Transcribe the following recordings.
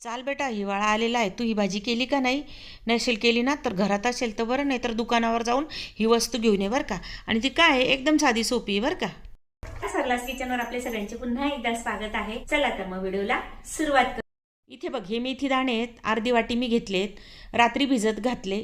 चाल बेटा, हिवाळा आलेला आहे. तू ही भाजी केली का नाही? नसेल केली ना तर घरात असेल तर बरं, नाही तर दुकानावर जाऊन ही वस्तू घेऊन ये बरं का. आणि ती काय आहे, एकदम साधी सोपी आहे बरं का. सरलास किचनवर आपले सगळ्यांचे पुन्हा एकदा स्वागत आहे. चला तर मग व्हिडिओला सुरुवात करू. इथे बघ, हे मेथी दाणे आहेत, अर्धी वाटी मी घेतलेत, रात्री भिजत घातले.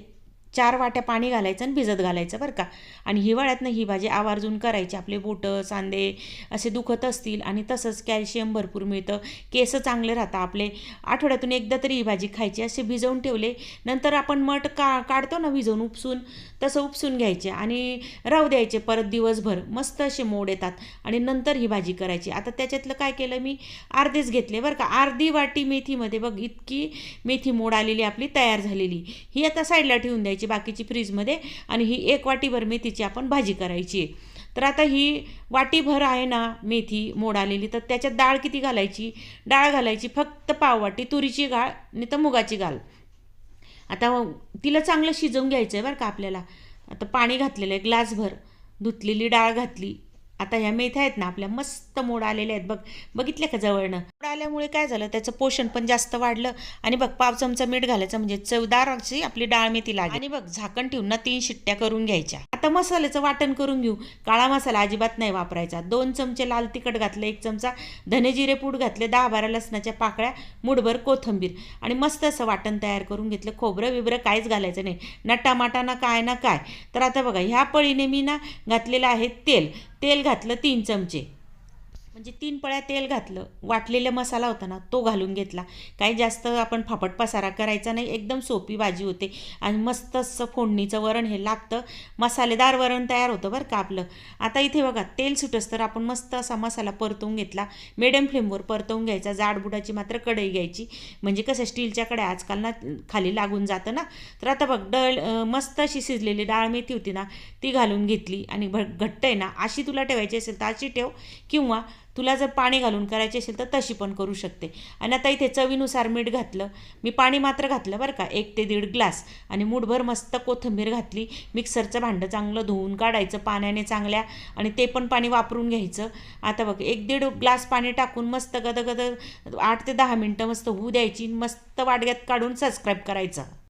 4 वाट्या पाणी घालायचं आणि भिजत घालायचं बरं का. आणि हिवाळ्यातनं ही भाजी आवर्जून करायची. आपले बोटं सांधे असे दुखत असतील आणि तसंच कॅल्शियम भरपूर मिळतं, केस चांगले राहतात आपले. आठवड्यातून एकदा तरी ही भाजी खायची. असे भिजवून ठेवले, नंतर आपण मठ काढतो ना भिजवून उपसून, तसं उपसून घ्यायचे आणि राहू द्यायचे परत दिवसभर. मस्त असे मोड येतात आणि नंतर ही भाजी करायची. आता त्याच्यातलं काय केलं मी, अर्धेच घेतले बरं का. अर्धी वाटी मेथीमध्ये बघ इतकी मेथी मोड आलेली आपली तयार झालेली. ही आता साईडला ठेवून द्यायची, बाकीची फ्रीजमध्ये. आणि ही 1 वाटीभर मेथीची आपण भाजी करायची. तर आता ही वाटीभर आहे ना मेथी मोड आलेली, तर त्याच्यात डाळ किती घालायची? डाळ घालायची फक्त पाव वाटी, तुरीची डाळ नाही तर मुगाची डाळ. आता तिला चांगलं शिजवून घ्यायचं आहे बरं का आपल्याला. आता पाणी घातलेलं आहे ग्लासभर, धुतलेली डाळ घातली. आता ह्या मेथ्या आहेत ना आपल्या मस्त मोड आलेल्या आहेत बघ, बघितले का जवळनं? मोड आल्यामुळे काय झालं, त्याचं पोषण पण जास्त वाढलं. आणि बघ, पाव चमचा मीठ घालायचं म्हणजे चवदार अशी आपली डाळ मेथी लागेल. आणि बघ, झाकण ठेवून ना 3 शिट्ट्या करून घ्यायच्या. आता मसाल्याचं वाटण करून घेऊ. काळा मसाला अजिबात नाही वापरायचा. 2 चमचे लाल तिखट घातलं, 1 चमचा धने जिरे पूड घातले, 10-12 लसणाच्या पाकळ्या, मुठभर कोथिंबीर आणि मस्त असं वाटण तयार करून घेतलं. खोबरं बिबरं काहीच घालायचं नाही, ना टमाटा ना काय ना काय. तर आता बघा, ह्या पळीने मी ना घातलेलं आहे तेल घातलं 3 चमचे, म्हणजे 3 पळ्या तेल घातलं. वाटलेला मसाला होता ना तो घालून घेतला. काही जास्त आपण फापट पसारा करायचा नाही, एकदम सोपी भाजी होते आणि मस्त असं फोडणीचं वरण हे लागतं. मसालेदार वरण तयार होतं बरं का आपलं. आता इथे बघा, तेल सुटस तर आपण मस्त असा मसाला परतवून घेतला. मिडियम फ्लेमवर परतवून घ्यायचा. जाडबुडाची मात्र कढई घ्यायची, म्हणजे कसं स्टीलच्या कढया आजकाल ना खाली लागून जातं ना. तर आता बघ, मस्त अशी शिजलेली डाळ मेथी होती ना ती घालून घेतली. आणि घट्ट आहे ना अशी तुला ठेवायची असेल तर अशी ठेव, किंवा तुला जर पाणी घालून करायची असेल तर तशी पण करू शकते. आणि आता इथे चवीनुसार मीठ घातलं. मी पाणी मात्र घातलं बरं का, 1 ते 1.5 ग्लास. आणि मुठभर मस्त कोथिंबीर घातली. मिक्सरचं भांडं चांगलं धुवून काढायचं पाण्याने चांगल्या, आणि ते पण पाणी वापरून घ्यायचं. आता बघ, 1-1.5 ग्लास पाणी टाकून मस्त गदगद 8 ते 10 मिनटं मस्त होऊ द्यायची. मस्त वाटग्यात काढून सबस्क्राईब करायचं.